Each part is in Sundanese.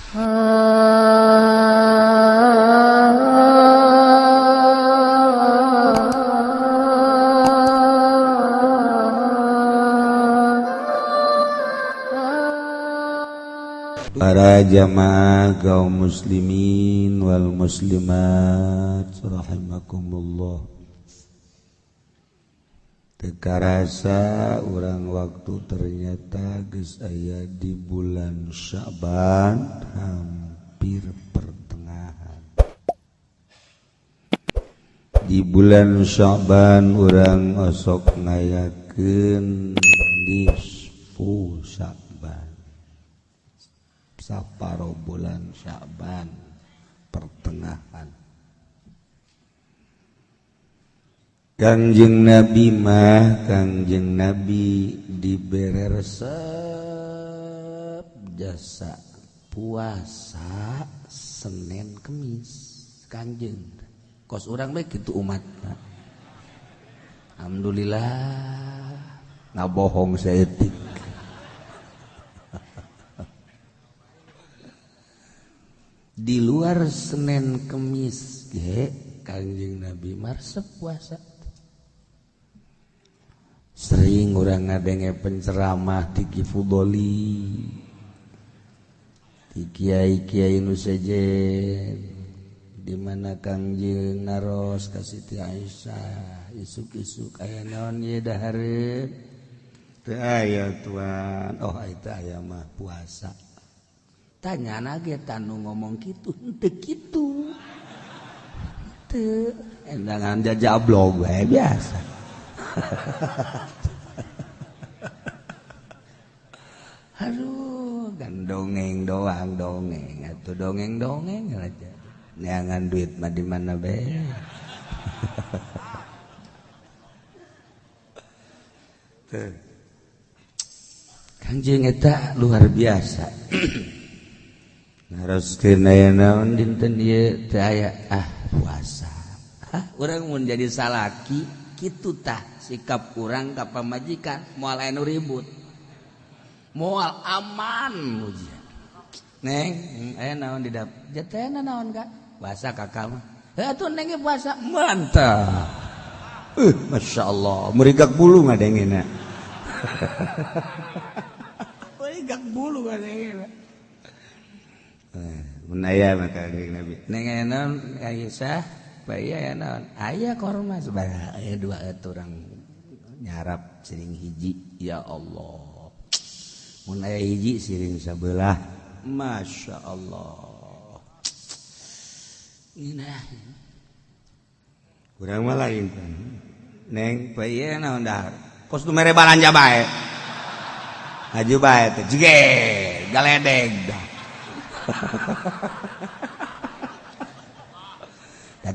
Para jamaah kaum muslimin wal muslimat rahimakumullah. Teka rasa urang waktu ternyata geus aya di bulan Sya'ban hampir pertengahan. Di bulan Sya'ban urang osok ngayakeun nisfu Sya'ban. Saparo bulan Sya'ban pertengahan. Kangjeng Nabi dibere resep jasa puasa Senin Kemis. Kangjeng kos urang bae kitu umat. Alhamdulillah ngabohong saeutik. Di luar Senin Kemis ge Kangjeng Nabi marsep puasa. Sering urang ngadenge penceramah di Kifudoli, di kiai-kiai nu sejen, di mana Kangjeng naros ka Siti Aisyah, isuk-isuk aya naon ye dahareun? Teu aya tuan. Oh eta aya mah puasa. Tanyana ge tanu ngomong kitu henteu kitu. Teu endangan jajablog we biasa. Aduh, kan dongeng doang dongeng, atuh dongeng aja. Neangan duit mah di mana be. Kangjeng eta luar biasa. Naroskeun aya naon dinten ieu teu aya puasa. Urang mun jadi salaki kitu tah sikap urang ka pamajikan moal aya nu ribut. Moal aman ujian. Neng, aya naon di dapur? Jatena naon Kak? Puasa Kakak mah. Atuh neng ge puasa. Mantap. Masyaallah, murigak bulu ngadengena. Murigak bulu ngadengena. Mun aya mah Kangjeng Nabi. Neng aya naon Aisyah? Bae aya naon? Aya korma sabaraha? Aya 2 urang nyarap siring hiji. Ya Allah. Mun aya hiji siring sabelah. Masya Allah. Nah. Urang mah lain kan. Neng bae aya naon dahar? Kos nu mere balanja bae. Haju bae teh jege galedeg dah.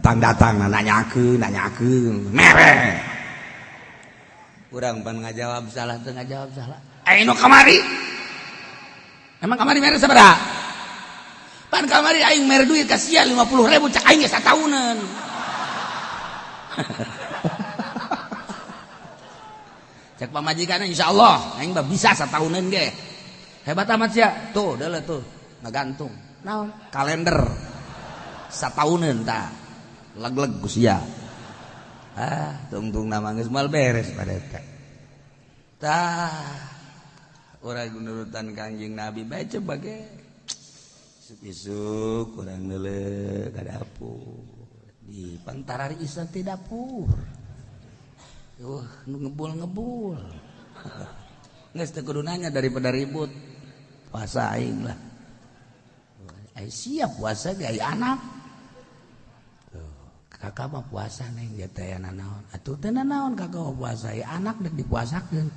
Datang nanyakeun mere. Urang pan ngajawab salah teu ngajawab salah. Aing nu kamari. Emang kamari mere sabaraha? Pan kamari aing mere duit ka sia 50.000 cak aing ge satauneun. Cek pamajikan insyaallah aing mah bisa satauneun ge. Hebat amat sia. Tuh, deuleu tuh. Ngagantung. Naon? Kalender. Satauneun tah. Leg-leg ku sia. Tungtung nama geus moal beres pada eta. Tah. Urang nurutan Kangjeng Nabi bae coba ge. Isuk urang neuleuh ka dapur. Di pantarari isna ti dapur. Nu ngebul-ngebul. Geus teu kudu nanya daripada ribut. Puasa aing lah. Ai siap puasa ge aya anak. Kakak mah puasa neng dia teh naon. Atuh teh naon kakak mah puasa aya anak dek dipuasakeun.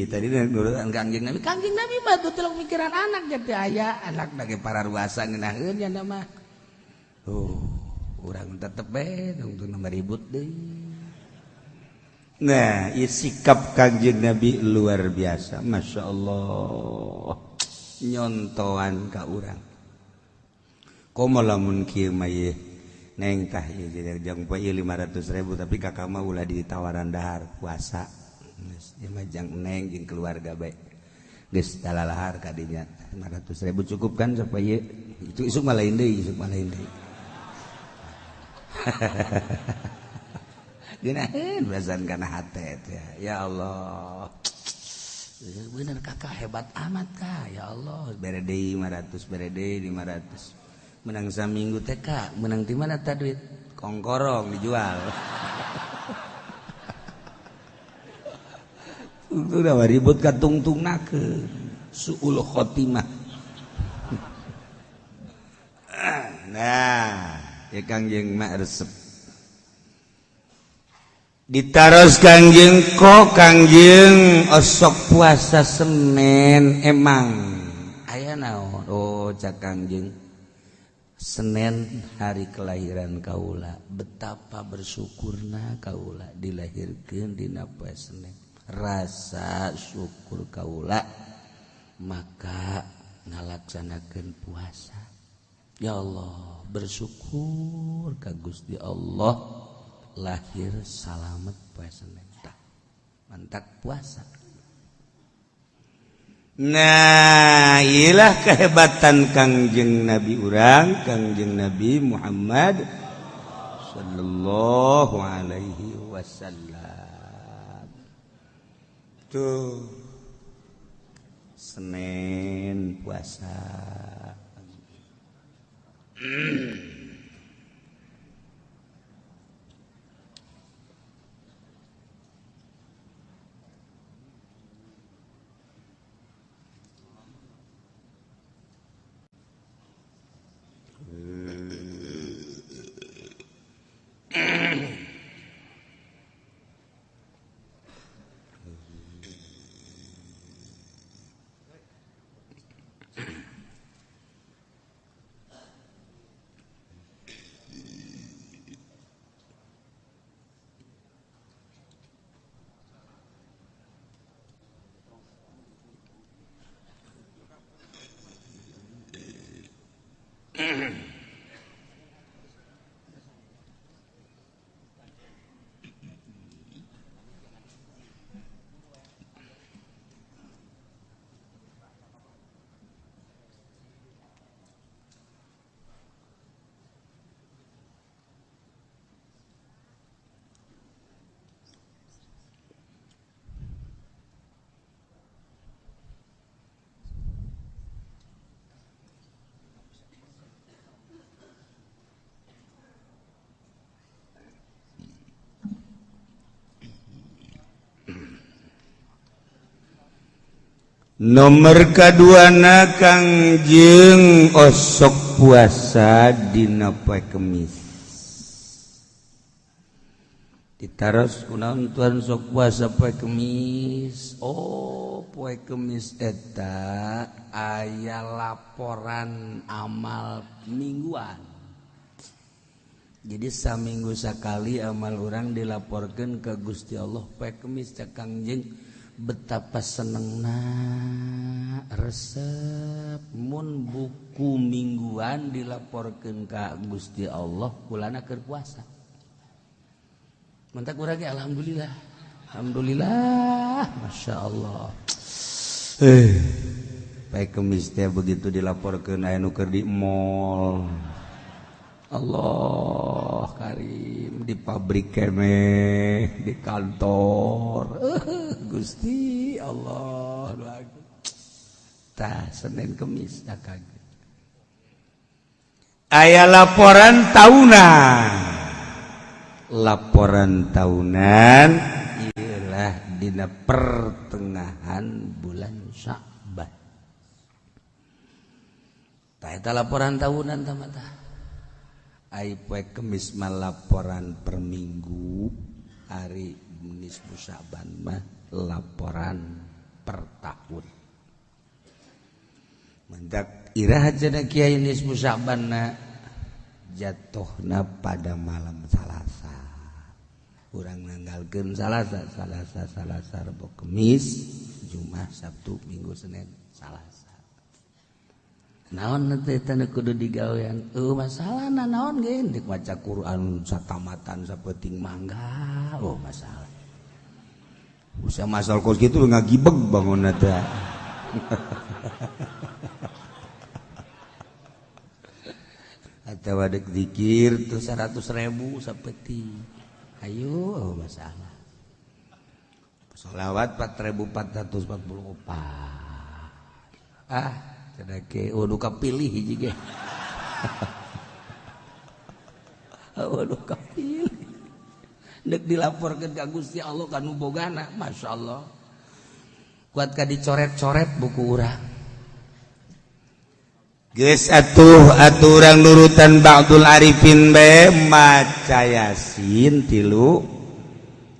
Tadi nurutan Kangjeng Nabi. Kangjeng Nabi mah tuh telung pikiran anak jadi aya anak bagi para ruasa ngeunaheun nya mah. Urang tetep bae tungtung nama ribut deui. Nah, sikap Kangjeng Nabi luar biasa, Masya Allah. Nyontoan ka urang. Komo lamun kieu mah ye neng tah ieu jang poe 500.000 tapi kakak mah ulah ditawaran dahar puasa. majang neng jeung keluarga baik geus dalalahar kadinya 500.000 cukup kan supaya itu isuk malain deui geunaheun belasan kana hate ya Allah bener kakak hebat amat kak ya Allah bere deui 500 bere deui 500 menang saminggu teh kak menang di mana teh duit kongkorong dijual udah ribut ka tungtungna ke suul khotimah nah ya Kangjeng mak resep ditaros Kangjeng kok Kangjeng osok puasa Senin emang aya naon oh cak Kangjeng Senin hari kelahiran kaula betapa bersyukurna kaula dilahirkeun dina poe Senin rasa syukur kaula maka ngalaksanakeun puasa ya Allah bersyukur ka Gusti Allah lahir salamet poe Senin mantak puasa. Nah iyalah kehebatan Kangjeng Nabi urang Kangjeng Nabi Muhammad sallallahu alaihi wasallam tuh Senin puasa nomor kaduana Kangjeng osok puasa dina poe Kemis ditaros kunaon tuan sok puasa poe Kemis oh poe Kemis eta aya laporan amal mingguan jadi saminggu sakali amal urang dilaporkeun ka Gusti Allah poe Kemis cak Kangjeng betapa senengna resep mun buku mingguan dilaporkeun ka Gusti Allah kulana keur puasa mantak urang alhamdulillah masya Allah baik Kemis teh begitu dilaporkeun aya nu keur di mall Allah karim di pabrik kene di kantor Gusti Allah tah Senin Kemis dah kaget aya laporan tahunan ialah dina pertengahan bulan Sya'ban tah eta laporan tahunan tah mah ai poe Kemis mah laporan per minggu hari nisfu Sya'ban mah laporan per tahun mendak iraha cenah Kiai nisfu Sya'ban na jatuhna pada malam Salasa urang nanggalkeun Salasa Rebo Kemis Jumat Sabtu Minggu Senin Salasa naon teh teh kudu digawean masalahna naon ge dik maca Quran satamatan sapeting mangga masalah Usaha masal kos gitu ngagibeg bangun ada. Atau ada zikir tuh 100.000 sapeti. Ayo masalah. Sholawat 4.444. Cadake waduh kapilih hiji ge. Waduh kapilih. Dek dilaporkeun ka Gusti Allah kanu bogana, masyaallah. Kuat ka dicoret-coret buku urang. Geus atuh urang nurutan ba'dul arifin bae maca Yasin 3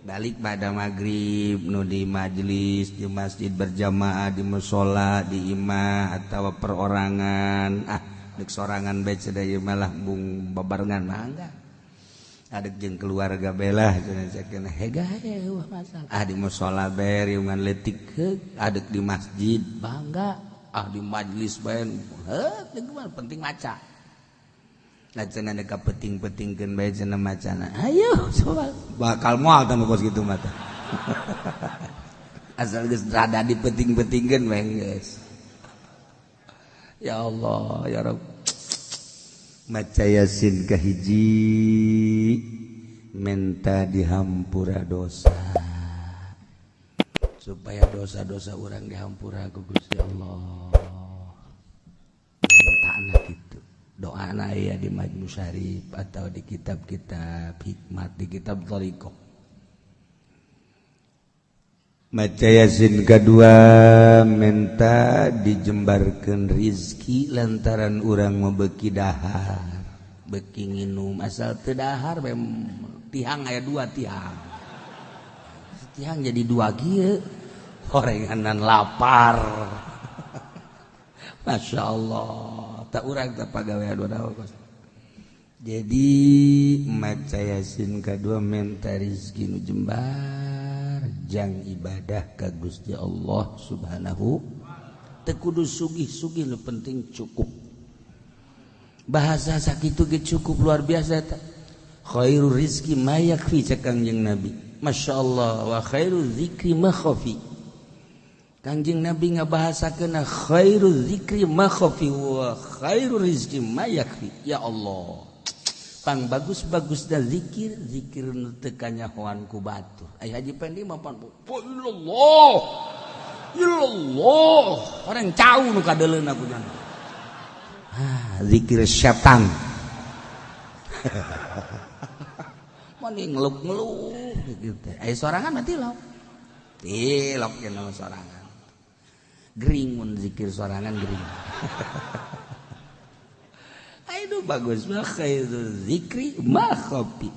balik pada maghrib nu di majelis di masjid berjamaah di mushola di imah atau perorangan dek sorangan bae cenah malah bung babarengan mangga adek jeung keluarga belah cenah hega masalah di mushola bae riungan leutik adek di masjid bangga di majelis bae penting maca nah cenah neka peting-petingkeun bae cenah macana ayo soal bakal moal tanu kos kitu mata asal geus rada dipeting-petingkeun bae geus ya Allah ya Rabb maca Yasin kahiji menta dihampura dosa supaya dosa-dosa urang dihampura ku Gusti Allah mintana kitu doana aya di Majmu Syarif atau di kitab-kitab hikmat di kitab thariqah. Maca Yasin kedua minta dijembarkeun rizki lantaran urang mabeuki dahar beuki nginum asal teu dahar tihang aya 2 tihang tihang jadi 2 kieu horenganan lapar Masya Allah tak urang tak pagawean dua kos. Jadi maca Yasin kedua minta rizki nu jembar jang ibadah ka Gusti Allah subhanahu teu kudu sugih-sugih nu penting cukup bahasa sakitu ge cukup luar biasa ta khairul rizki ma yakfi cek Kangjeng Nabi Masya Allah wa khairul zikri ma khafi Kangjeng Nabi ngabahasakeun khairul zikri ma khafi wa khairul rizqi ma yakfi. Ya Allah. Pang bagus-bagusna zikir nu teu kanyahoan ku batur. Ai Haji Pendi mah pan illallah. Illallah. Orang cau nu kadeuleuna ku jan. Zikir setan. Mani ngeluk-ngeluk gitu. Ai sorangan mah tilok. Tilok cenah sorangan. Gering mun zikir sorangan gering. Aduh bagus mah khairul zikri ma khafi.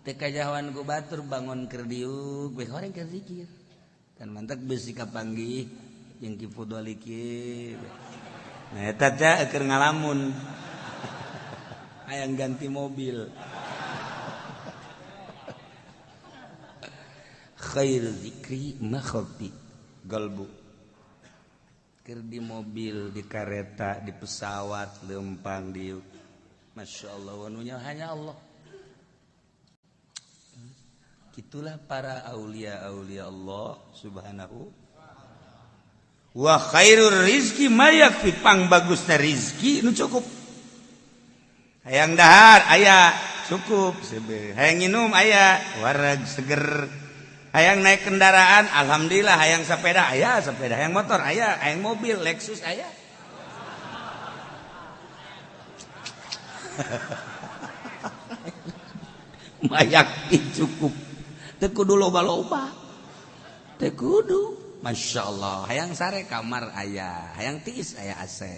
Teu kajahoan ku batur bangun keur diuk we horeng keur zikir. Kan mantek beusi kapanggih jeung ki fudoli kieu. Nah eta teh keur ngalamun. Hayang ganti mobil. Khairul zikri ma khafi. Galbu keur di mobil, di kereta, di pesawat, lempang di Masya Allah, wanunya hanya Allah. Itulah para aulia-aulia Allah subhanahu. Wa khairul rizki ma yakfi pang bagusna rizki nu cukup. Hayang dahar aya cukup, hayang nginum aya wareg seger. Hayang naik kendaraan, alhamdulillah. Hayang sepeda, aya sepeda. Hayang motor, aya. Hayang mobil, Lexus, aya. Mayak cukup. Teu kudu loba-loba. Teu kudu. Masya Allah. Hayang sare kamar aya. Hayang tiis aya AC.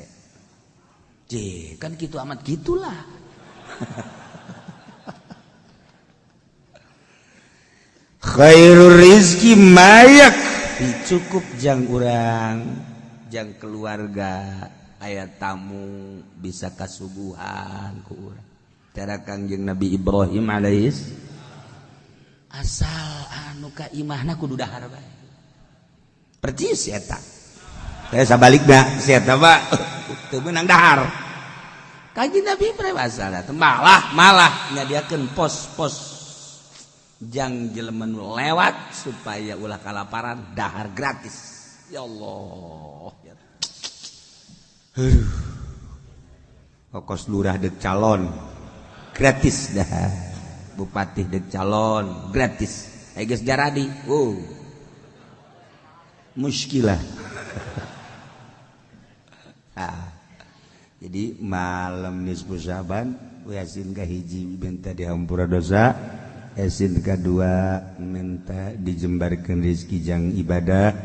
Kan gitu amat gitulah. Khairul rizki mayak cukup jang urang jang keluarga aya tamu bisa kasuguhan ku urang cara Kangjeng Nabi Ibrahim alaihis asal anu ka imahna kudu dahar bae percis eta saya sabalikna si eta mah teu meunang dahar Kangjeng Nabi Ibrahim asal malah nyadiakeun pos jang jelema nu lewat supaya ulah kalaparan dahar gratis. Ya Allah. Ongkos lurah dek calon gratis dah. Bupati dek calon gratis. Geus jaradi. Muskilah. Jadi malam nisfu Syaban Yasin kahiji minta dihampura dosa, Yasin kadua minta dijembarkeun rezeki jang ibadah,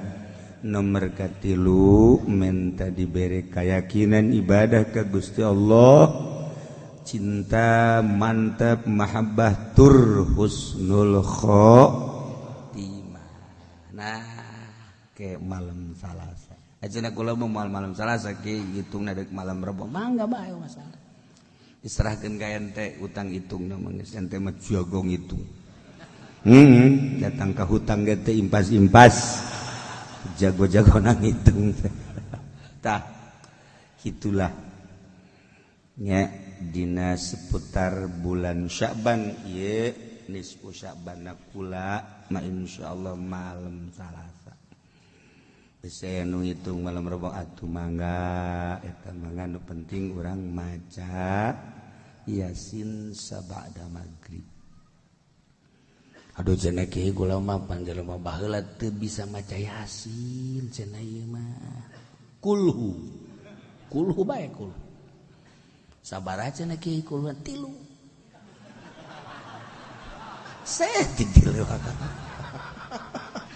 nomor katilu minta diberi keyakinan ibadah ka Gusti Allah, cinta mantap mahabbah tur husnul khotimah. Nah, ke malam Salasa. Ajeuna kula mau malam Salasa ke hitungna deuk malam Rebo. Mangga bae masalah. Diserahkeun ka ente utang hitungna mah geus ente mah jago ngitung. Datang ka hutang ge teh impas-impas. Jago-jago nang ngitung. Tah kitulah nya dina seputar bulan Sya'ban ieu nisfu Sya'ban kula ma insyaallah malam Salasa. Saya nu hitung malam Rebo atuh mangga eta mangga nu penting urang maca Yasin sabada maghrib. Aduh cenah kieu kula mah panjelema baheula teu bisa maca Yasin cenah ieu mah. Kulhu bae kulhu. Sabaraha cenah kieu kulhu 3. Saya tilu.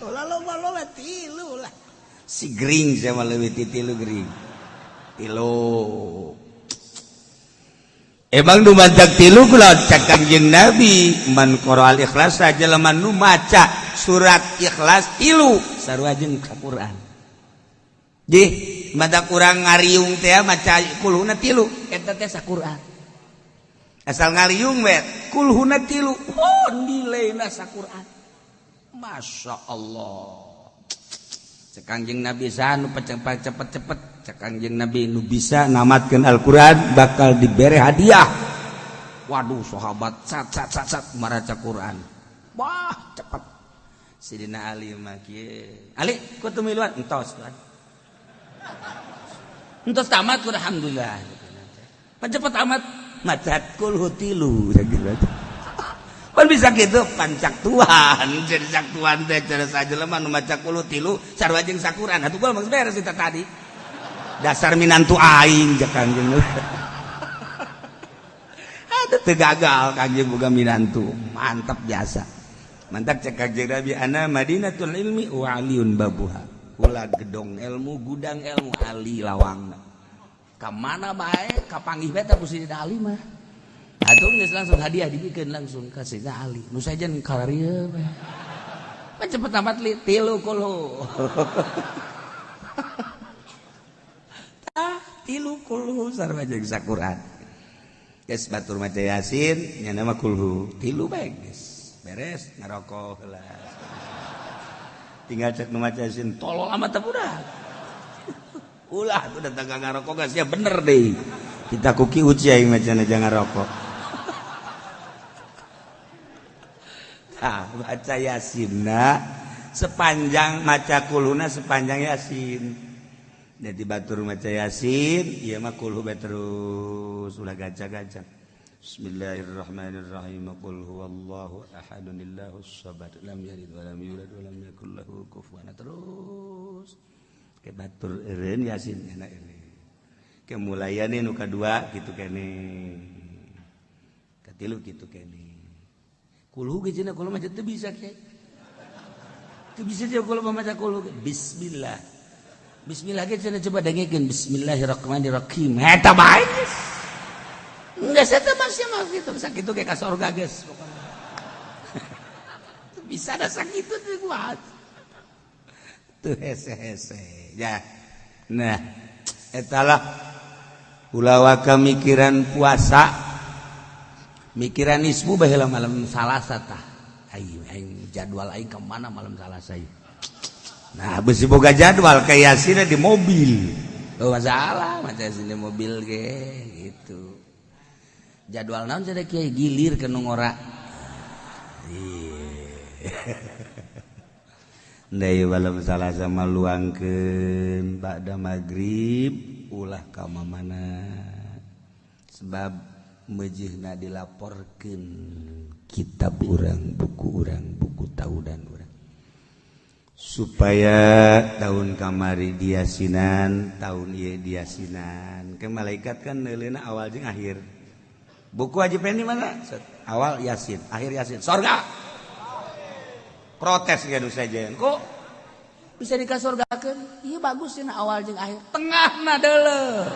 Ulah loba 3 lah. Si gering saya mah leuwih ti 3 gering. 3. Emang nu manjak 3 kula cak Kangjeng Nabi man qara'al ikhlas saja lemah nu maca surat Ikhlas 3 sarua jeung Al-Qur'an. Jadi madak urang ngariung teh maca kulhuna 3 eta teh Al-Qur'an. Asal ngariung we kulhuna 3 nilaina Al-Qur'an. Masya Allah. Cek Kangjeng Nabi sanu cepet-cepet cek Kangjeng Nabi nu bisa namatkeun Al-Qur'an bakal dibere hadiah. Waduh sahabat sat maraca Qur'an. Wah cepet. Sidina Ali mah kieu. Ali kudu miluan entos kan. Entos tamat alhamdulillah. Cepet amat macat kulhu 3 gitu. Pan bisa gitu pancak Tuhan jadi sak Tuhan teh cara saja lemah nu maca kulhu 3 sarua jeung Al-Qur'an atuh kula mah beres eta tadi dasar minantu aing jak Kangjeng ada teu gagal Kangjeng boga minantu mantap biasa mantap cek Kangjeng Nabi ana Madinatul ilmi wa aliun babuha ulah gedong ilmu gudang ilmu ali lawangna ka mana bae kapanggih bae teh Gusti Ali mah. Atuh geus langsung hadiah dibikeun langsung ka Sayyidina Ali. Nu sajen kararieu we. Pan cepet amat li 3 kulhu. 3 kulhu sarua jeung Al-Qur'an. Geus batur maca Yasin nya nama kulhu 3 bae geus. Beres ngarokok heula. Tinggal cek nu maca Yasin tolol amat teh budak. Ulah tuh datang ka ngarokok geus ya bener deui. Kita kuki uci aing macana jangan ngarokok. Baca Yasin sepanjang maca kulhuna sepanjang Yasin. Jadi batur maca Yasin ieu mah kulhu bae terus ulah gaca-gaca. Bismillahirrahmanirrahim. Qul huwallahu ahadun illahus samad lam yalid wa lam yulad wa lam yakul lahu kufuwan terus. Ke batur eureun Yasin enak eureun. Ke mulayane nu kadua kitu kene. Katilu kitu kene. Kulhu ge cenah kula maca teu bisa kiai. Teu bisa dia kula maca kulhu. Bismillah. Bismillah ge cenah coba dengekeun Bismillahirrahmanirrahim. Eta bae geus. Geus eta masih mah kitu sakitu ge ka surga geus pokona. Teu bisa da sakitu teh kuat. Teu hese-hese. Ya. Nah, etalah ulah kamikiran puasa. Mikiran ismu baheula malam Salasa tah. Aing jadwal aing ke mana malam Salasa ieu. Nah, beusi boga jadwal ka Yasin di mobil. Oh masalah, maca Yasin di mobil ge gitu. Jadwal naon cenah kieu gilir ke nu ngora. Ieu Ndai walam salah sama luangkeun ba'da magrib ulah ka mana sebab meujeuhna dilaporkeun kitab urang, buku taudan urang. Supaya tahun kamari diasinan, tahun ieu diasinan. Ke malaikat kan neuleuna awal jeung akhir. Buku Haji Pendi mana? Awal Yasin, akhir Yasin. Sorga. Protes gaduh saja. Kok bisa dikasorgakeun? Ieu bagus cenah awal jeung akhir. Tengahna deuleu.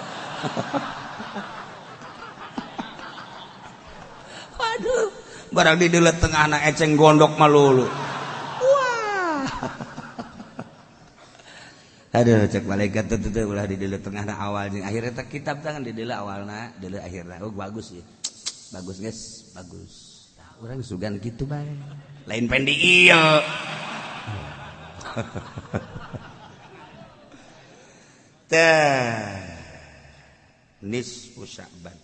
Waduh, barang di deuleu tengahna eceng gondok malulu. Wah. Aduh, cek malaikat teu ulah di deuleu tengahna awal jeung akhir eta kitab tangan di deuleu awalna, deuleu akhirna. Oh, bagus ya. Bagus, guys, bagus. Nah, urang sugan kitu bae. Lain Pendi ieu. Nisfu Sya'ban.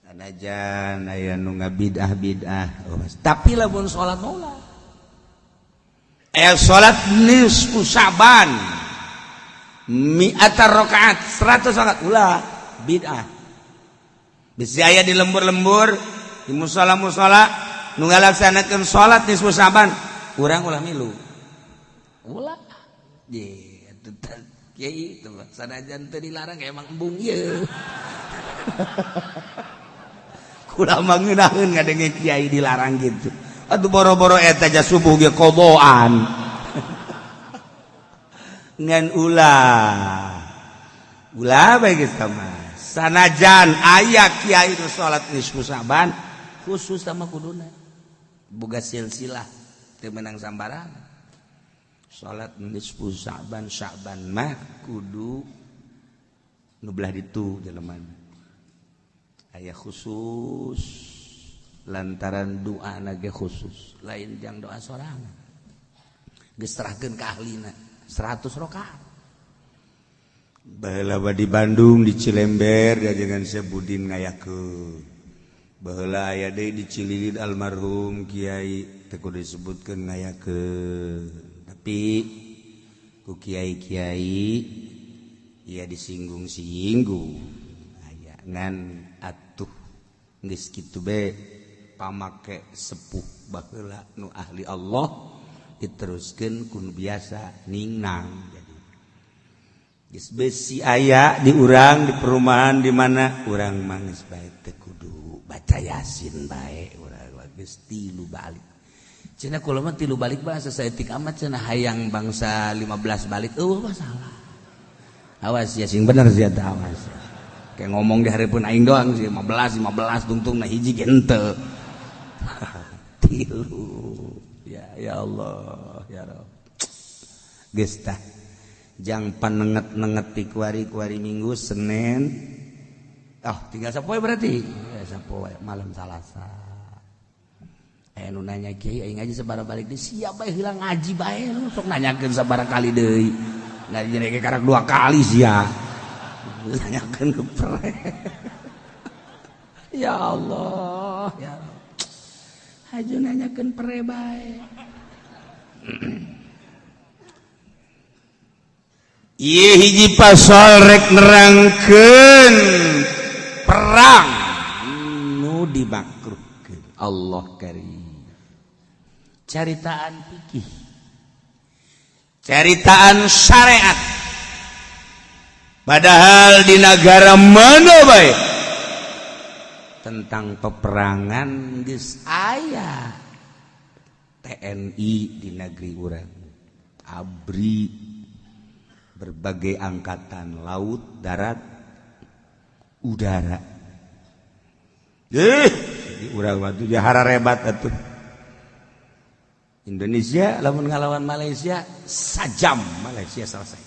Sanajan aya nu ngabid'ah-bid'ah. Tapi lamun salat mola. Salat nisfu Sya'ban. 100 rakaat, 100 rakaat ulah bid'ah. Bisa aya di lembur-lembur, di musala-musala nu ngalaksanakeun salat nisfu Sya'ban, urang ulah milu. Ulah. Ye, atuh kiai teh sanajan teu dilarang emang embung ieu. Kula mah ngeunaheun ngadenge kiai dilarang gitu. Atuh boro-boro eta ja subuh ge qodoan. Ngan ulah. Ulah bae geus mah. Sanajan aya kiai nu salat nisfu Sya'ban khusus sama kuduna. Boga silsilah teu meunang sambarangan. Salat nisfu Sya'ban mah kudu nu belah ditu jelema. Aya khusus lantaran doa ge khusus, lain jang doa sorangan. Geus serahkeun ka ahlina 100 rakaat. Baheula di Bandung di Cilember jajangan Sebudin ngayakeun. Baheula aya deui di Cililin almarhum Kiai teu kudu disebutkeun ngayakeun. Tapi ku kiai-kiai ia disinggung-singgung. Aya ngan atuh geus kitu bae pamake sepuh baheula nu ahli Allah diteruskeun ku nu biasa ningnang. Jadi geus besi aya di urang di perumahan di mana urang mah geus bae teu kudu baca Yasin bae urang geus 3 balik. Cenah kula mah 3 balik bahasa saeutik amat cenah hayang bangsa 15 balik masalah. Awas ya sing bener sia teh awas. Kayak ngomong di hareupeun aing doang sih 15 tungtungna hiji ge henteu. 3 ya Allah ya Rabb. Geus tah jang panenget-nenget ti kuari-kuari Minggu Senin. Tinggal sapoe berarti. Ya sapoe malam Salasa. Nu nanya kiai aing ngaji sabaraha balik deui siap bae hilang ngaji bae lu sok nanyakeun sabaraha kali deui ngaji ge karak 2 kali sia nanyakeun ke pre. Ya Allah ya haju nanyakeun pre bae. Ieu hiji pasal rek nerangkeun perang nu dimakruhkeun Allah karim. Caritaan fikih, caritaan syariat. Padahal di negara mana bae tentang peperangan geus aya TNI di negeri urang, ABRI, berbagai angkatan laut, darat, udara. Jadi urang mah teh jahara rebat atuh. Indonesia lamun ngalawan Malaysia sajam Malaysia selesai.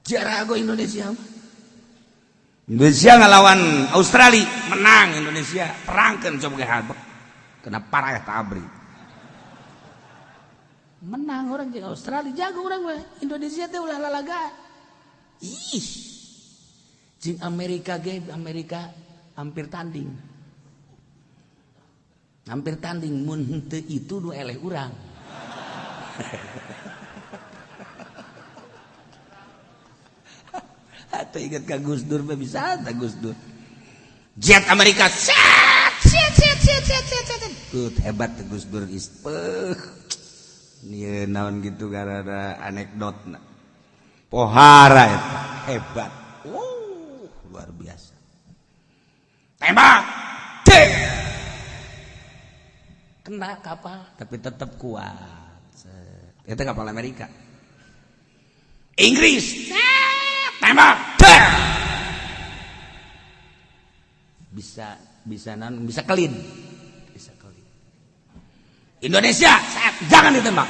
Jarago Indonesia. Indonesia ngalawan Australia menang Indonesia perangkeun coba ge habek. Kena parah eta ABRI. Menang orang jeung Australia jago urang mah. Indonesia teh ulah lalaga. Ih. Jeung Amerika ge Amerika hampir tanding. hampir tanding mun henteu itu nu eleh urang. Atau ingat ka Gus Dur mah bisa ta Gus Dur. Jet Amerika set. Hebat ta Gus Dur ispeuh. Ieu naon gitu gara-gara anekdotna. Pohara eta hebat. Luar biasa. Tembak. Kena kapal tapi tetap kuat. Itu kapal Amerika. Inggris. Tembak. Bisa kelin. Indonesia, jangan ditembak.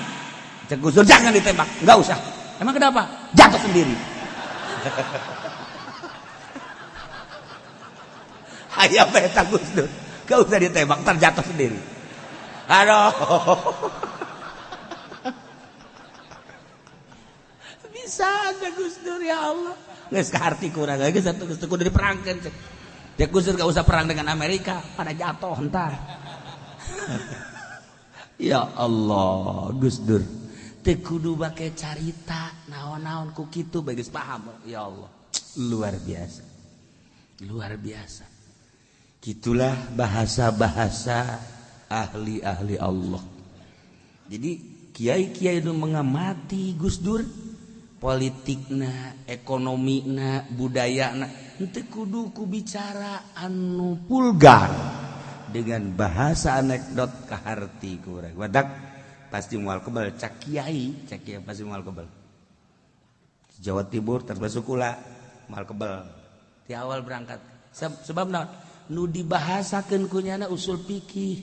Cek Gus Dur jangan ditembak, enggak usah. Emang kenapa? Jatuh sendiri. Hayam eta Gus Dur. Enggak usah ditembak, ntar jatuh sendiri. Aduh. Bisa ada Gus Dur ya Allah. Geus kaharti kurang geus atuh Gus Dur kudu diperangkeun. Cek Gus Dur enggak usah perang dengan Amerika, pada jatuh entar. Ya Allah, Gus Dur teu kudu bake carita naon-naon ku kitu bae geus paham. Ya Allah, luar biasa. Luar biasa. Gitulah bahasa-bahasa ahli-ahli Allah. Jadi kiai-kiai nu mengamati Gus Dur, politikna, ekonomina, budayana, henteu kudu ku bicara anu vulgar. Dengan bahasa anekdot kaharti kurang wadak pasti mual kebal cak kiai pasti mual kebal Jawa Timur termasuk kula mual kebal di awal berangkat sebab naon nu dibahasakeun ku nyana usul fikih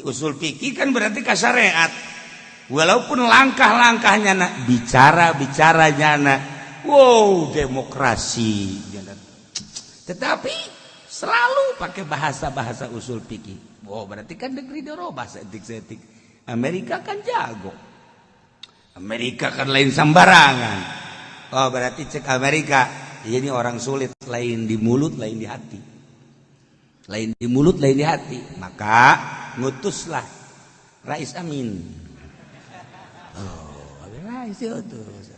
usul fikih kan berarti ka syariat walaupun langkah-langkahnya bicara nyana wow demokrasi tetapi selalu pakai bahasa usul fikih. Oh, berarti kan negeri dorobah setik-setik. Amerika kan jago. Amerika kan lain sembarangan. Oh, berarti cek Amerika, ini orang sulit, lain di mulut, lain di hati. Lain di mulut, lain di hati. Maka ngutuslah Rais Amin. Oh, Rais utus.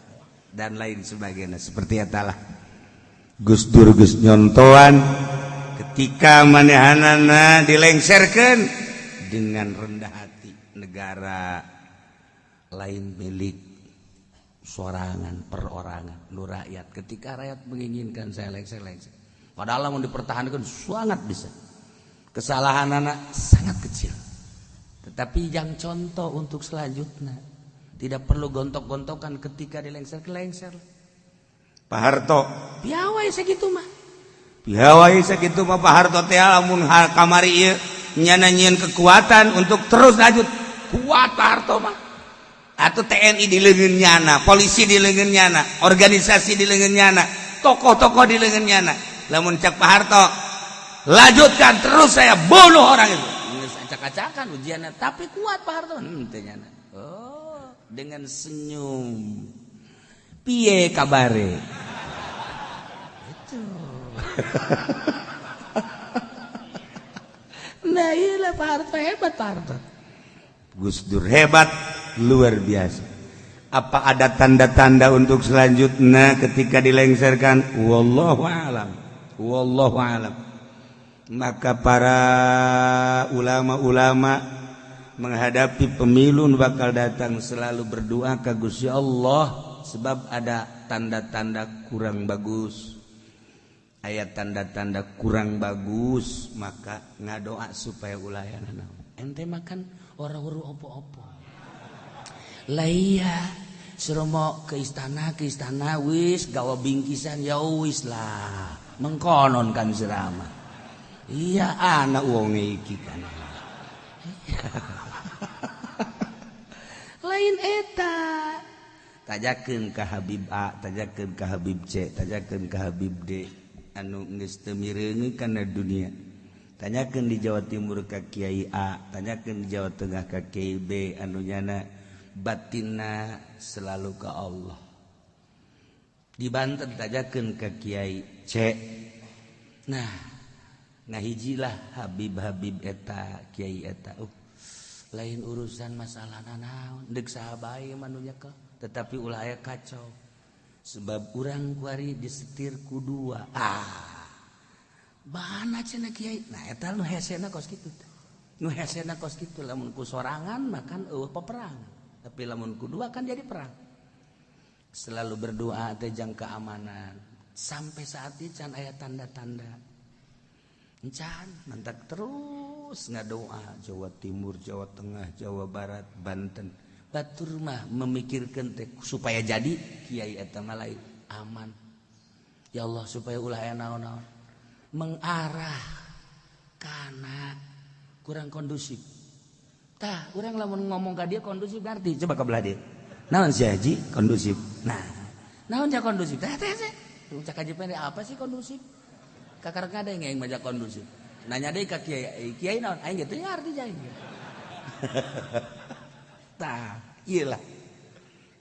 Dan lain sebagainya. Seperti itulah. Gus Dur Gus nyontoan ketika manehanana dilengserkan dengan rendah hati negara lain milik sorangan perorangan nu rakyat ketika rakyat menginginkan saya lengser padahal mau dipertahankan sangat bisa kesalahan anak sangat kecil tetapi yang contoh untuk selanjutnya tidak perlu gontok-gontokan ketika dilengser Pak Harto piawai segitu mah piawai segitu mah Pak Harto teh lamun kamari ieu nyanyian kekuatan untuk terus lanjut kuat Pak Harto mah atau TNI di leungeun nyana polisi di leungeun nyana organisasi di leungeun nyana tokoh-tokoh di leungeun nyana lamun cak Pak Harto lanjutkan terus saya bunuh orang itu geus acak-acakan ujianna tapi kuat Pak Harto teh nyana oh dengan senyum piye kabare itu nah iya Pak Harto hebat Pak Harto Gus Dur hebat luar biasa apa ada tanda-tanda untuk selanjutnya ketika dilengserkan wallahu alam maka para ulama-ulama menghadapi pemilu bakal datang selalu berdoa ke Gusti Allah sebab ada tanda-tanda kurang bagus ayat tanda-tanda kurang bagus maka ngadoa supaya ulayana ente makan orang-orang opo-opo laiya seromo ke istana wis gawa bingkisan ya wis lah mengkonon kan serama iya anak wong iki kan lain eta tajakeun ka Habib A tajakeun ka Habib C tajakeun ka Habib D anu geus teu mireungeun kana dunia tanyakeun di Jawa Timur ka Kiai A tanyakeun di Jawa Tengah ka Kiai B anu nyana batinna selalu ka Allah di Banten tajakeun ka Kiai C nah ngahijilah Habib eta Kiai eta lain urusan masalah naon dek sahabat manunya ke tetapi ulah aya kacau sebab urang kuari disetir ku dua bana cenah Kiai nah eta nu hesena kos kitu lamun ku sorangan makan peperangan tapi lamun ku dua kan jadi perang selalu berdoa teh jang keamanan sampai saat itu can aya tanda-tanda encan mantak terus ngadoa Jawa Timur, Jawa Tengah, Jawa Barat, Banten. Batur mah memikirkeun teh supaya jadi kiai eta mah lain aman. Ya Allah supaya ulah aya naon-naon mengarah kana kurang kondusif. Tah, urang lamun ngomong ka dia kondusif berarti coba ka belah dia. Naon si Haji kondusif. Nah, naon ja kondusif? Teh cak Haji pendek apa sih kondusif? Kakak ada yang baca kondusif. Nanya deh ke kiai naon, aing gitu ya artinya aing. Tah, iyalah.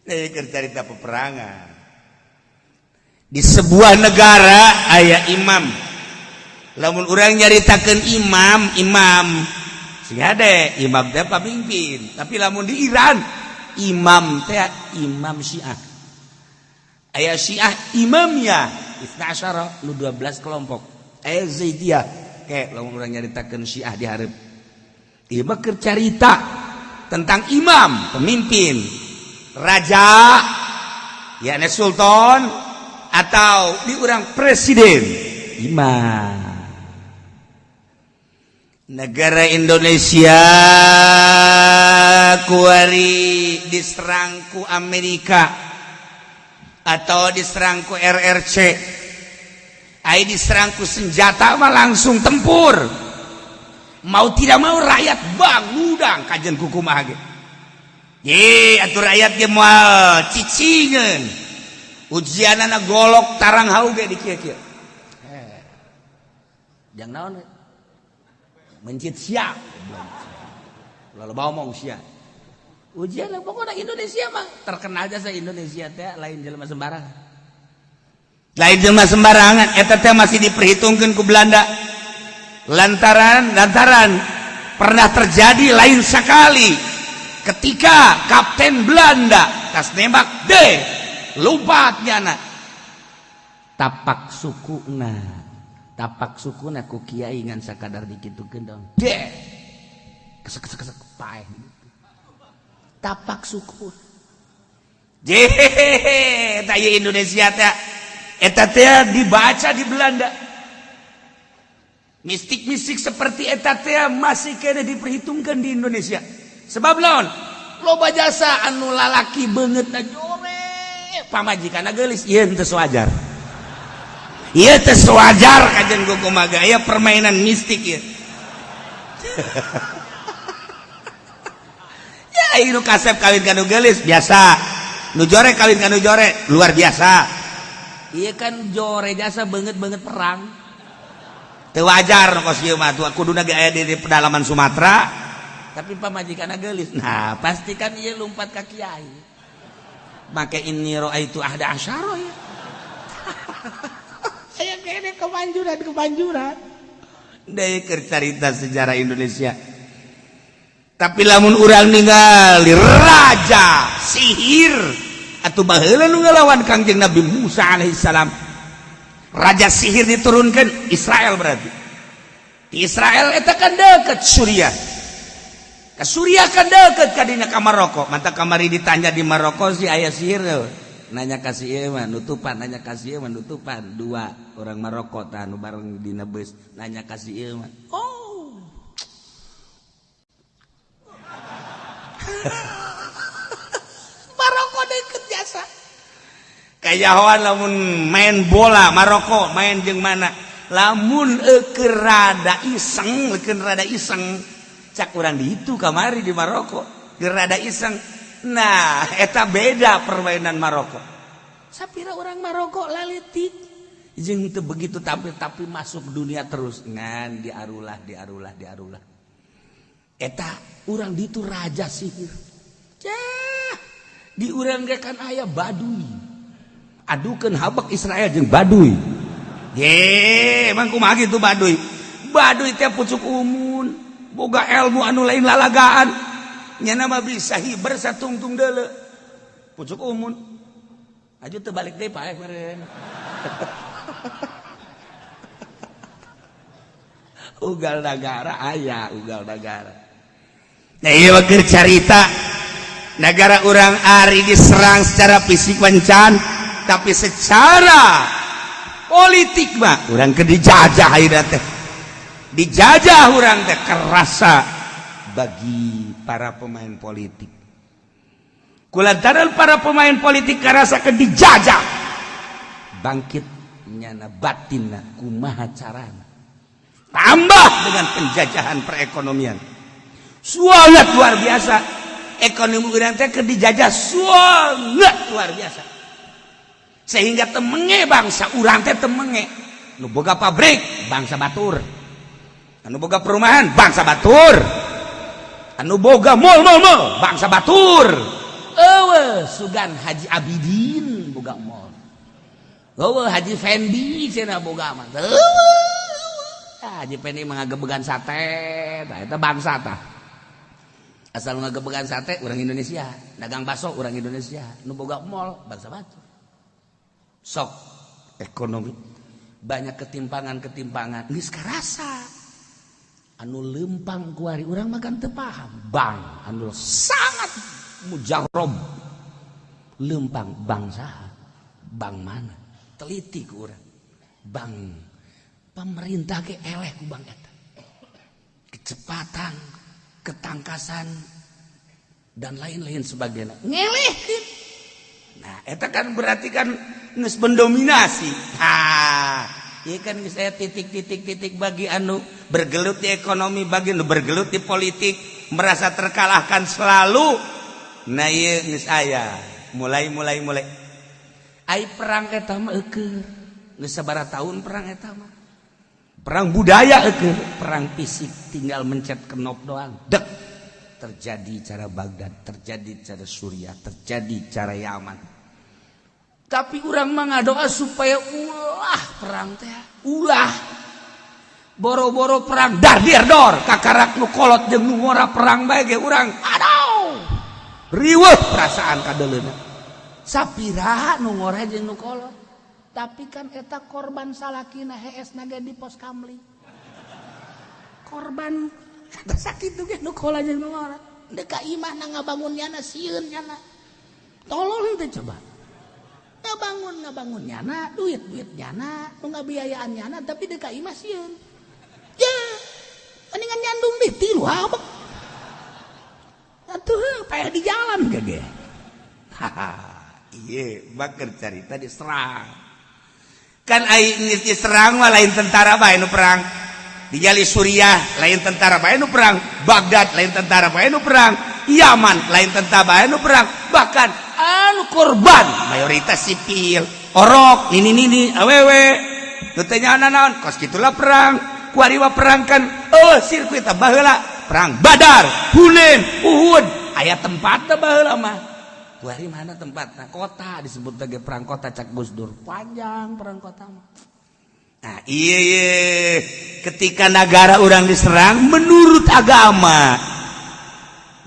Keur carita peperangan. Di sebuah negara aya imam. Lamun urang nyaritakeun imam sing hade imam teh pamimpin, tapi lamun di Iran imam teh imam Syiah. Aya Syiah imamnya Isna Asyara nu 12 kelompok. Zaidiyah kayak lamun urang nyaritakeun Syiah di hareup. Ieu mah keur carita tentang imam, pemimpin, raja, yakni sultan atau di urang presiden, imam. Negara Indonesia kuari diserang ku Amerika atau diserang ku RRC ai diserang ku senjata mah langsung tempur mau tidak mau rakyat bang ludang kajen kukumaha ge ye atuh rakyat ge moal cicingeun ujianana golok tarang hau ge di kieu-kieu jang naon mencit sia lalu bawa mau sia ujian pokoknya Indonesia mah terkenal jasa Indonesia teh lain jelema sembarangan. Lain jelema sembarangan eta teh masih diperhitungkeun ku Belanda. Lantaran pernah terjadi lain sekali ketika Kapten Belanda tas nembak lompatnya tapak sukuna ku kiai ngan sakadar dikitukeun dong. Kesek paeh. Tapak suku taya Indonesia teh eta teh dibaca di Belanda mistik-mistik seperti eta teh masih kena diperhitungkan di Indonesia sebab naon loba jasa anu lalaki beungeut na jore pamajikanna geulis ieu teu wajar kajen kumaha aya permainan mistik ieu nu kasep kawin kanu gelis biasa nu jore kawin kanu jore luar biasa iya kan jore jasa banget perang teu wajar kos ieu mah kuduna ge aya di pedalaman Sumatera tapi pamajikanna gelis nah pasti kan ieu lumpat ka kiai make inni raaitu ahda asyara ya aya kene kemanjuran deui keur carita sejarah Indonesia. Tapi lamun urang ningali raja sihir atuh baheula nu ngalawan Kangjeng Nabi Musa alaihissalam. Raja sihir diturunkan Israel berarti. Di Israel eta kan deukeut Suriah. Ka Suriah kan deukeut ka dina ka Maroko. Manta kamari ditanya di Maroko si aya sihir. Nanya ka si ieu mah nutupan, nanya ka si ieu mah nutupan. Dua orang Maroko tah nu bareng dina beus nanya ka si ieu mah. Maroko deket jasa kayahoan lamun main bola Maroko main jeung mana lamun keur rada iseng cak urang di itu kamari di Maroko keur rada iseng nah eta beda permainan Maroko sapira urang Maroko laletik jeung teu begitu tampil tapi masuk dunia terus ngan diarulah eta urang ditu raja sihir di urang ge kan aya Baduy adukeun habak Israel jeung Baduy emang kumaha kitu Baduy Baduy teh pucuk umun, boga ilmu anu lain lalagaan. Nyana mah bisa hiber satungtung deuleu. Pucuk umun. Aju teu balik deui paeh meureun. Ugal negara aya, ugal negara. Nah ieu keur carita negara urang ari diserang secara fisik wancan, tapi secara politik mah urang keur dijajah ayeuna teh. Dijajah urang teh kerasa bagi para pemain politik. Kulantaran para pemain politik kerasa keur dijajah. Bangkit nyana batinna kumaha carana. Tambah dengan penjajahan perekonomian. Sangat luar biasa. Ekonomi urang teh keur dijajah sangat luar biasa. Sehingga temenge bangsa urang teh temenge. Nu boga pabrik bangsa batur. Anu boga perumahan bangsa batur. Anu boga mall bangsa batur. Eueuh sugan Haji Abidin boga mall. Eueuh Haji Fendi cenah boga mah. Haji Fendi ngagebegan sate, tah eta bangsa tah. Asal ngagebegan sate urang Indonesia, dagang baso urang Indonesia, nu boga mall bangsa batur. Sok ekonomi banyak ketimpangan geus karasa. Anu lempang kuari urang makan teu paham. Bang anu sangat mujarab. Lempang bangsa. Bang mana? Teliti ku urang. Bang pemerintah ge eleh ku bang eta. Kecepatan, ketangkasan dan lain-lain sebagainya. Ngelehkeun. Nah, eta kan berarti kan geus mendominasi. Ieu kan geus aya titik-titik bagi anu bergelut di ekonomi, bagi anu bergelut di politik, merasa terkalahkan selalu. Nah, ieu geus aya. Mulai. Ai perang eta mah eukeur. Geus sabaraha taun perang eta mah. Perang budaya eukeur, perang fisik tinggal mencet kenop doang. Dek. Terjadi cara Baghdad, terjadi cara Suriah, terjadi cara Yaman. Tapi urang mah ngadoa supaya ulah perang teh, ulah. Boro-boro perang dar-dor, kakarak nu kolot jeung nu ngora perang bae ge urang. Aduh. Riweuh perasaan kadeleuna. Sapiraha nu ngora jeung nu kolot. Tapi kan eta korban salakina heesna ge di pos Kamli. Korban kata sakitu ge nu kola jeung nu ngora. Deuk ka imahna ngabangun nyana sieun nyana. Tolong teh coba. Ngabangun nyana, duit nyana, nu ngabiayaan nyana tapi deuk ka imah sieun. Ya, mendingan nyandung deh tilu abang. Atuh payah di jalan ge. Haha, ieu baker carita diserang. Kan ai diserang mah lain tentara bae nu perang. Di Jali Suriah lain tentara bae nu perang. Baghdad lain tentara bae nu perang. Yaman lain tentara bae nu perang. Bahkan anu korban mayoritas sipil. Orok ini awewe. Nu teh nyaana naon? Kos kitulah perang. Kuariwa perang kan sirkuit baheula perang Badar, Hunain, Uhud. Aya tempat baheula mah. Kuari mana tempatna? Kota disebut lagi perang kota cak Gus Dur. Panjang perang kota mah. Nah, iya. Ketika negara orang diserang menurut agama.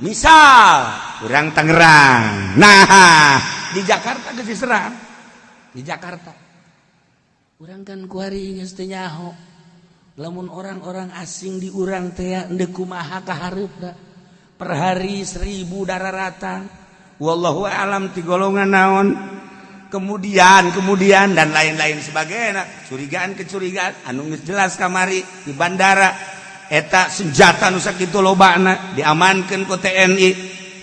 Misal orang Tangerang. Nah, di Jakarta geus diserang. Di Jakarta. Urang kan kuari geus teu nyaho. Lamun orang-orang asing di urang teh endeu kumaha kahareupna. Per hari 1000 dararatan. Wallahu a'lam ti golongan naon. Kemudian dan lain-lain sebagainya. Kecurigaan anu geus jelas kamari di bandara eta senjata nu sakitu lobana diamankeun ku TNI.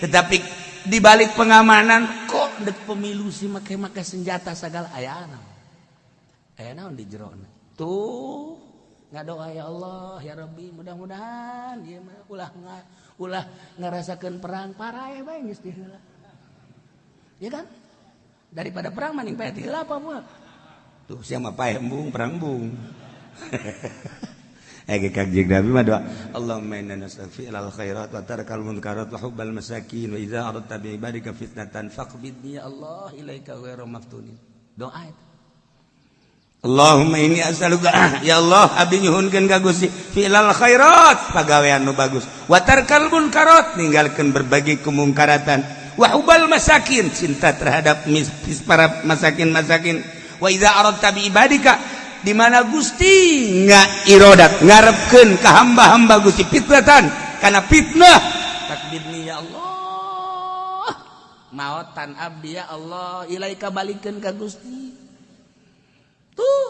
Tetapi di balik pengamanan kok dek pemilu si make senjata segala aya naon di jerona. Tuh ngadoa ya Allah ya Rabbi mudah-mudahan ieu mah ulah ngarasakeun perang parah bae geus diheula. Ya kan? Daripada perang maning pae heula apa moal. Tuh sia mah pae embung perang embung. Kangjeng Nabi mah doa Allahumma inna nastaghfiruka khairat wa tarkal munkarat wa hubbal masakin wa idza aradta bi ibadika fitnatan faqbidni ya Allah ilaika ghairu maftunin. Doa itu. Allahumma inni as'aluka ya Allah abdi nyuhunkeun ka Gusti fi'lal khairat pagawean nu bagus wa tarkal munkarat ninggalkeun berbagai kemungkaratan wa hubal masakin cinta terhadap para masakin wa idza aradta bi ibadika di mana Gusti ngairodat ngarepkeun ka hamba-hamba Gusti fitnatan kana fitnah takbirni ya Allah maotan abdi ya Allah ilaika balikeun ka Gusti tuh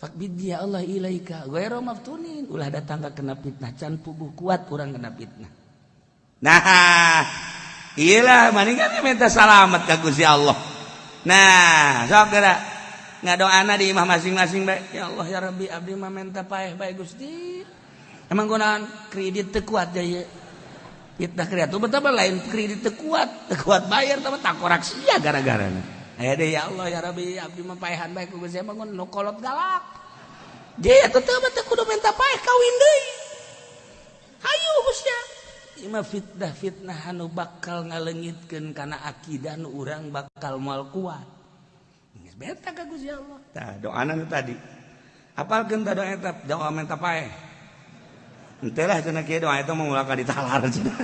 fakbid ya Allah ilaika ghairu maftunin ulah datang ka kena fitnah can puguh kuat urang kena fitnah nah iyalah maningan minta salamet ka Gusti Allah nah sok geura ngadoana di imah masing-masing bae ya Allah ya Rabbi abdi mah minta paeh bae Gusti emang gunaon kredit teu kuat ya ieu fitnah kreatur betapa lain kredit teu kuat bayar tapi tak korak sia gara-garana aya deh ya Allah ya Rabbi abdi mah paehan bae ku Gusti bangun nu kolot galak je atuh teu mah teu kudu minta paeh kawin deui hayu Gusti imah fitnah anu bakal ngaleungitkeun kana akidah nu urang bakal moal kuat geus beta ka Gusti Allah tah doana nu tadi apalkeun tah doa eta doa minta paeh henteu lah cenah kieu doa eta mah ulah ka ditalar cenah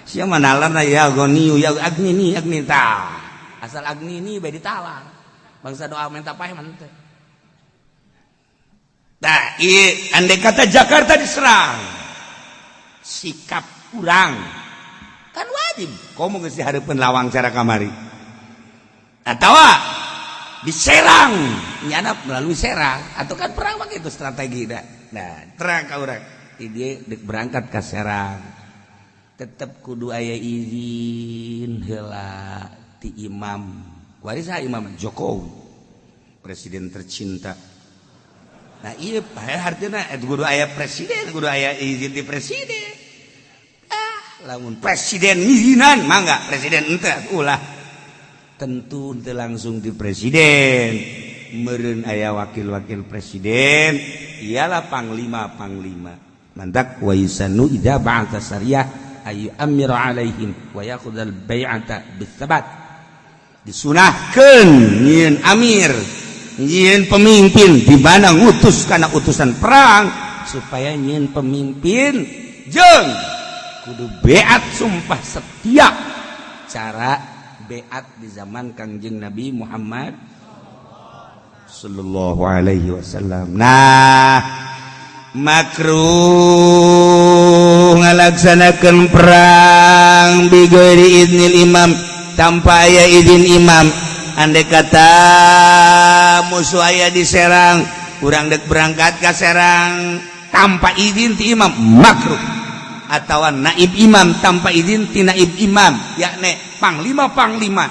sia mah nalarna ya goni ya agni tah asal agni ini bae ditalar bangsa doa minta paeh mah teh tah ieu andai kata Jakarta diserang sikap urang kan wajib komo geus dihareupeun lawang cara kamari atawa diserang nyana melalui serang atau kan perang mah kitu strategi da nah terang ka urang ieu deuk berangkat ka serang tetep kudu aya izin heula ti imam warisa Imam Jokowi presiden tercinta nah iya artinya kudu aya presiden kudu aya izin di presiden lamun presiden ngizinan mangga presiden ente ulah tentu ente langsung di presiden meureun aya wakil-wakil presiden ialah panglima mantak wa yusanu idza ba'atha sariyah ayu amir alaihim wa yaqudal bai'ata bisabat disunahkeun nyieun amir nyieun pemimpin di mana ngutus kana utusan perang supaya nyieun pemimpin jeung kudu beat sumpah setia cara beat di zaman Kangjeng Nabi Muhammad sallallahu alaihi wasallam nah makruh ngalaksanakeun perang bi ghairi idnil imam tanpa aya izin imam andai kata musuh aya diserang urang dek berangkat ka serang tanpa izin ti imam makruh atawa naib imam tanpa izin ti naib imam yakni panglima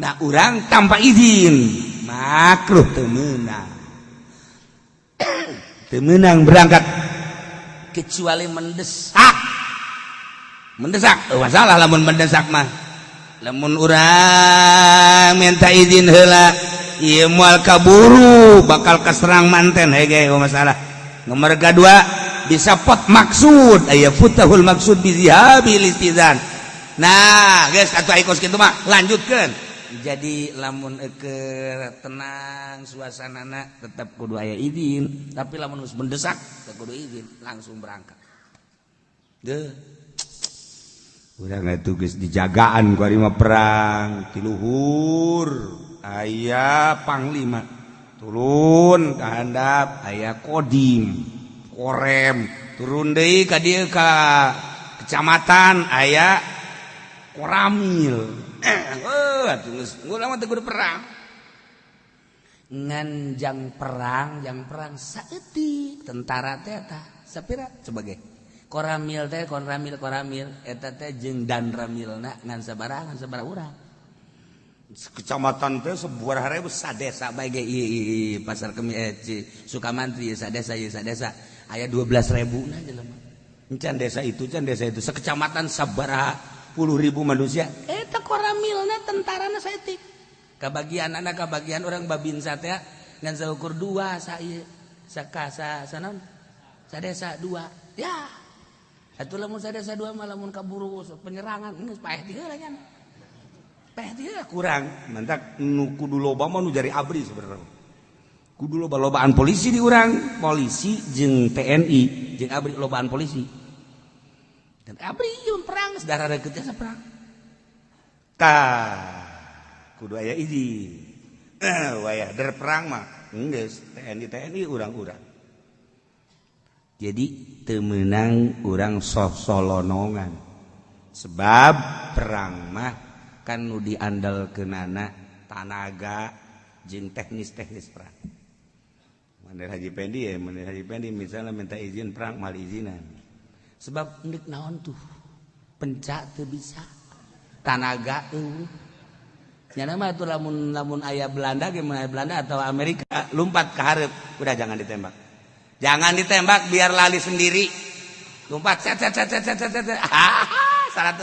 nah urang tanpa izin makruh teu meunang berangkat kecuali mendesak masalah lamun mendesak mah lamun urang minta izin heula ieu moal kaburu bakal kaserang manten hege masalah nomor kedua bisa pot maksud aya futahul maksud bi zihabil istizan nah geus atuh aya kos kitu mah lanjutkeun jadi lamun tenang suasanana tetap kudu aya izin tapi lamun geus mendesak teu kudu izin langsung berangkat deuh urang atuh geus dijagaan ku ari mah perang ti luhur aya panglima turun ka handap aya kodim korem turun deui ka dieu ka kecamatan aya koramil atuh geus urang mah teu kudu perang ngan jang perang saeutik tentara teh tah sapira sebagai koramil eta teh jeung danramilna ngan sabaraha urang kecamatan teh sabaraha rebu sadesa bae ge pasar kemi Sukamantri sadesa aya 12.000 na jelema can desa itu sekecamatan sabaraha 10.000 manusia eta koramilna tentarana saeutik kabagian urang babinsa teh ngan saukur 2 sa ieu sakasa sanon sadesa 2 ya atuh lamun sadesa 2 mah lamun kaburu penyerangan geus paeh ti heula nya paeh ti heula kurang mantak nu kudu loba mah nu jari abri sebenarnya kudu loba-lobaan polisi di urang, polisi jeung TNI jeung abri lobaan polisi. Dan abri mun perang saudara deukeut asa perang. Kudu aya izin. Wayah der perang mah geus TNI urang-urang. Jadi teu meunang urang solonongan. Sebab perang mah kan nu diandalkeunana tanaga jeung teknis-teknis perang. Maneh Haji Pendi misalnya minta izin perang mal izinan. Sebab endek naon tuh? Penca teu bisa. Tanaga eueuh. Nyana mah atuh lamun aya Belanda ge Belanda atau Amerika lompat ke hareup, udah jangan ditembak. Jangan ditembak biar lali sendiri. Lompat set 100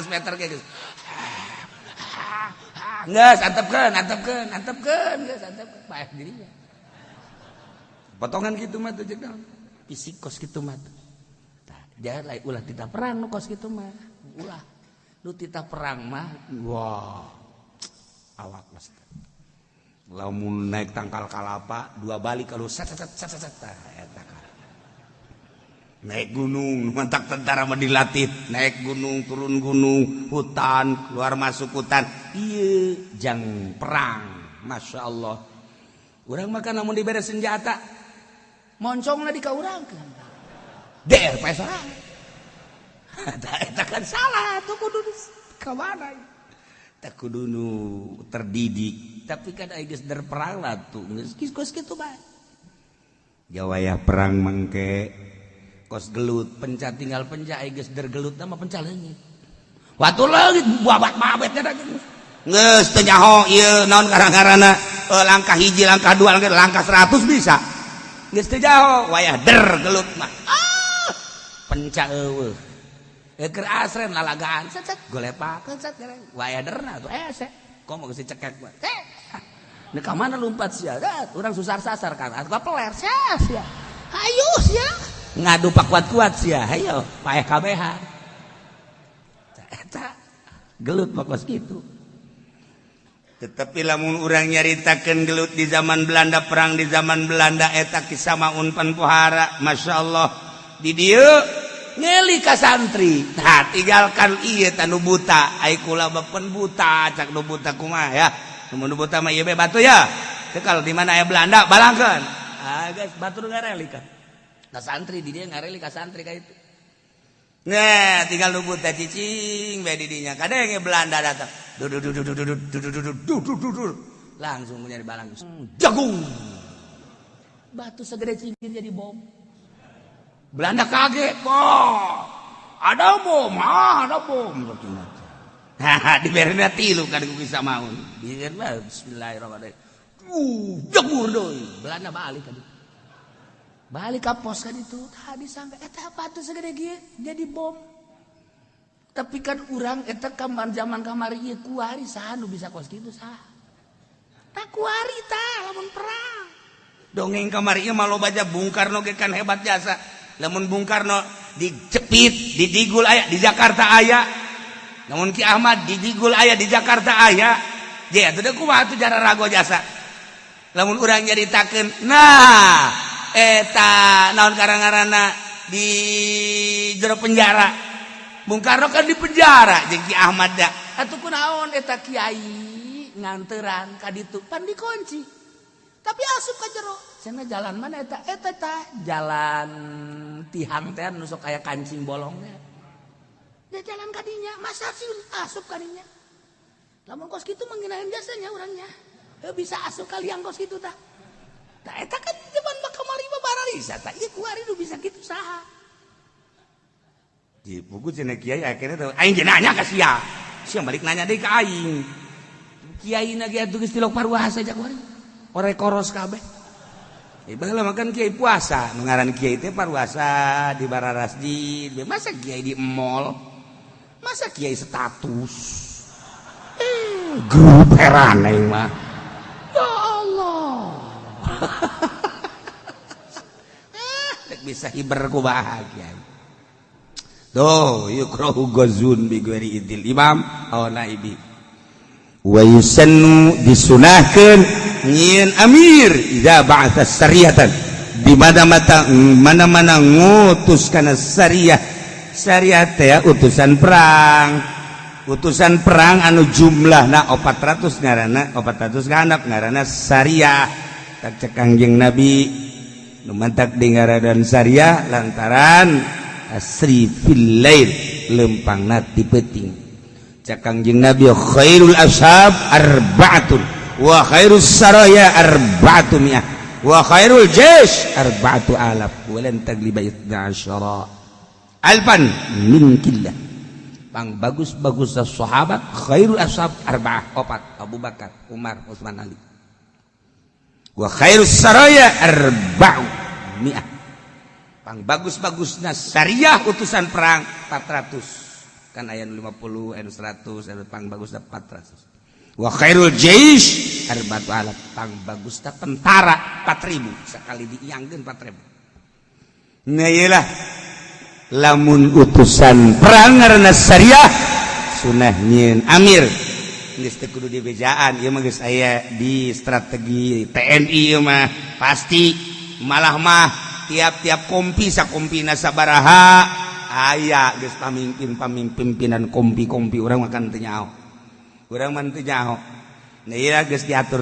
meter ge geus. Geus antepkeun geus antepkeun paeh dirinya. Potongan kitu mah teh jeung naon? Pisikos kitu mah. Jangan lain ulah tita perang nu kos kitu mah. Ulah. Nu tita perang mah wah. Awak mah. Lamun naik tangkal kalapa dua balik kalau set eta kan. Naik gunung mantak tentara mah dilatih, naik gunung turun gunung, hutan keluar masuk hutan. Ieu jang perang. Masya Allah. Urang mah kan namun dibere senjata moncongna dikaurangkeun. Der pae sarang. Eta kan salah tuh kudu ka mana? Tak kudu nu terdidik, tapi kan aya geus der perang lah tuh geus kitu bae. Jawaya perang mangke kos gelut penca tinggal penca aya geus der gelut mah penca leungit. Watu leungit babak-babet nya geus teu nyaho ieu naon garang-garana langkah hiji langkah dua langkah 100 bisa. Geus teu nyaho wayah der gelut mah. Penca eueuh. Keur asrem lalagaan cet golepakeun cet wayah derna tuh ese komo geus dicekek mah nu ka mana lompat sia urang susar sasar kan atuh peler sia hayu sia ngadu pakuat-kuat sia hayo paeh kabehan eta gelut pokos kitu. Tetapi lamun urang nyaritakeun gelut di zaman Belanda perang di zaman Belanda eta kisah maun panpohara masyaallah di dieu ngeli ka santri. Nah, tinggalkan ieu tanu buta, ai kula bapen buta, cak nu buta kumaha ya. Nu buta mah ieu be batu ya. Teu kalau di mana aya Belanda balangkeun. Guys, batu ngareli ka. Ka santri di dieu ngareli ka santri ka itu. Nah, tinggal nu buta cicing be di dinya. Kadang Belanda datang. Langsung nyari balang. Jagung. Batu segede cingin jadi bom. Belanda kaget kok. Ada bom. Diberena tilu kan bisa maun. Diberena bismillahirrahmanirrahim. Jebur deui. Belanda balik kan. Balik ka pos kan itu. Tadi sampai eta batu segede kieu jadi bom. Tapi kan urang eta kamar zaman kamari ieu kuari saha nu bisa kos kitu saha. Tak kuari tah lamun perang. Dongeng kamari ieu mah loba aja Bung Karno ge kan hebat jasa. Lamun Bung Karno dicepit, didigul aya di Jakarta aya. Namun Ki Ahmad didigul aya di Jakarta aya. Jadi atuh kumaha atuh cara rago jasa. Lamun urang nyaritakeun, nah eta naon karangarana di jero penjara. Bung Karno kan di penjara jeung Ki Ahmad da. Atuh kunaon eta kiai nganteuran ka ditu pan dikunci. Tapi asup ka jero. Cenah jalan mana eta? Eta tah jalan tihang teh nu sok aya kancing bolongnya. Dia jalan ka dinya, masa sih asup ka dinya. Lamun kos kitu mangeunaheun jasanya urangnya. Heuh bisa asup ka liang kos kitu tah. Tah eta kan zaman kamari mah baralisa tah. Ieu kuari nu bisa kitu saha? Di buku cenah kiai akhirnya teh aing ge nanya ka sia. Sia balik nanya deui ka aing. Kiaina ge atuh geus tilok paruasa jak kuari. Ore koros kabeh. Ibalah makan kiai puasa, mengaran kiai teh paruasa di Bararasjid, masa kiai di mall, masa kiai status, grup heran nih mah, ya Allah, bisa hiber ku bahagia. Tuh, yukrahu gozun bi ghairi idil imam aw naibi. Wa yusannu disunahkeun nyieun amir idza ba'atsa sariyatan di mana-mana ngutus kana sariyah teh utusan perang anu jumlahna 400 ngaranna 400 ganap ngaranna sariyah. Tak cek Kangjeng Nabi nu mantak di ngaradan sariyah lantaran asri fil lail lempangna ti peuting. Cek Kangjeng Nabi khairul ashab arba'atun wa khairus saraya arba'atu mi'ah wa khairul jaysh arba'atu alaf walan tagliba 12 alfan min killah. Pang bagus-bagus sahabat khairul ashab arba'ah opat Abu Bakar, Umar, Utsman, Ali. Wa khairus saraya arba'u mi'ah. Pang bagus-bagusna sariyah utusan perang 400. Kan aya 50, aya 100, aya pang bagusna 400. Wa khairul jaysh arba'atu alaf. Pang bagusna tentara 4000 sakali diiangkeun 4000. Nah iyalah lamun utusan perang ngaranna sariyah sunah nyieun amir geus teu kudu dibejaan ieu mah geus aya di strategi TNI ieu mah pasti malah mah tiap-tiap kompi sakompina sabaraha aya geus pamimpinan kompi urang mah kan teu nyaho urang mah teu nyaho. Nah ieu geus diatur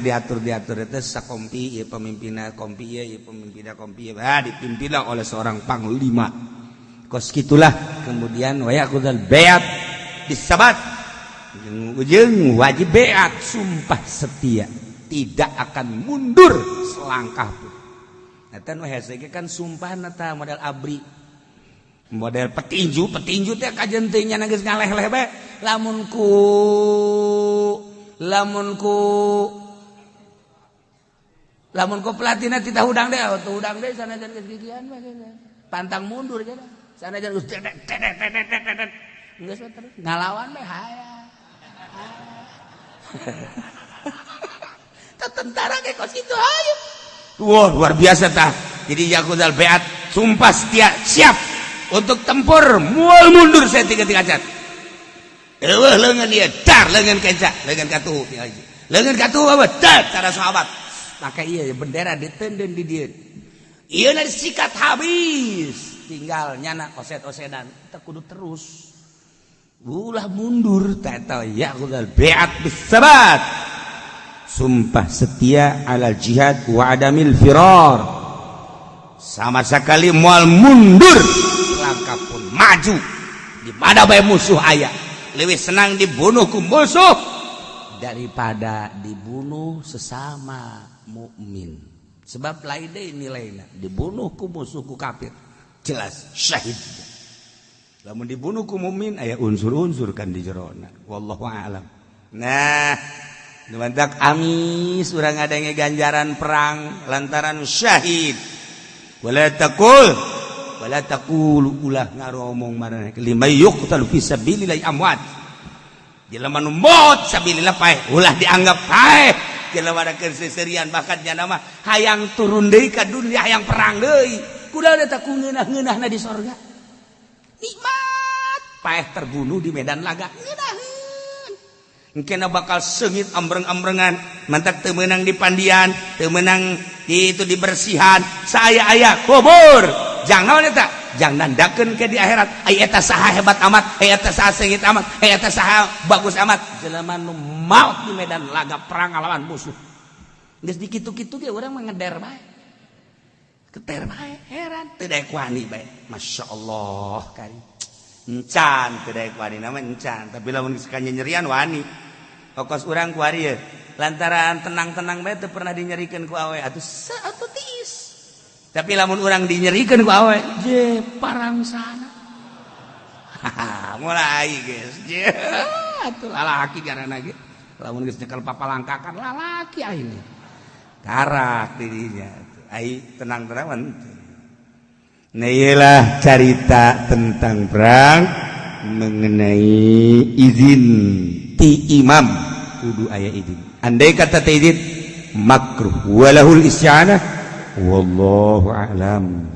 eta sakompi ieu pamimpinna kompi ieu pamimpinna kompi dipimpinlah oleh seorang panglima. Kos gitulah kemudian wayakudal beat disabat ujung wajib beat sumpah setia tidak akan mundur selangkah pun. Eta nu hese kan sumpah nata model abri model petinju teh kajen teh nya geus ngaleh-leh bae lamun ku pelatihna ti hudang deh sanajan geus gigian bae pantang mundur cenah. Sana jangan geus terus ngalawan mah hayang. Tentara ge kos kitu hayang. Wah, luar biasa tah. Jadi yakudal beat sumpah setia siap untuk tempur moal mundur saya tiga cat. Eueuh leungeun ieu dar leungeun kenca, leungeun katuh. Leungeun katuh apa dar cara sahabat. Maka ieu bendera diteunden di dieu. Ieu na disikat habis. Tinggal nyana oset-osedan kita kudu terus ulah mundur tata yaqul beat bisabat sumpah setia ala jihad wa adamil firar sama sekali moal mundur langkah pun maju di mana bae musuh aya leuwih senang dibunuh ku musuh daripada dibunuh sesama mukmin sebab lain deui nilaina dibunuh ku musuh ku kafir jelas syahid. Lamun dibunuh ku mukmin aya unsur-unsur kan di jerona. Wallahu a'lam. Nah, numantak amis urang ngadenge ganjaran perang lantaran syahid. Wala taqul ulah ngaromong marane limay yuqtal fi sabilillah amwat. Jelema nu maut sabilillah paeh ulah dianggap paeh. Jelema da keserian bakat nya mah hayang turun deui ka dunia hayang perang deui. Kuda ada tak ngeunah-ngeunahna di sorga nikmat paeh terbunuh di medan laga ngeunaheun engkena bakal seungit ambreng-ambrengan mantak teu meunang di pandian teu meunang di itu dibersihan saya aya kubur jang naon eta jang nandakeun ke di akhirat aya eta saha hebat amat aya eta saha seungit amat aya eta saha bagus amat jelema nu maut di medan laga perang ngalawan musuh geus dikitu-kitu ge urang mah ngeder bae keter bae heran teu daek wani bae masyaallah kari encan teu daek wani nama encan tapi lamun sekanya nyerian wani kokos urang ku ari lantaran tenang-tenang bae teu pernah dinyerikeun ku awe atuh tiis tapi lamun urang dinyerikeun ku awe je parang sana mulai geus je atuh lalaki karana ge lamun geus nyekel papalangkakan lalaki aing karak dirinya ai tenang-tenang. Nah ialah cerita tentang perang mengenai izin ti imam kudu aya izin. Andai kata izin makruh walahul isyana wallahu a'lam.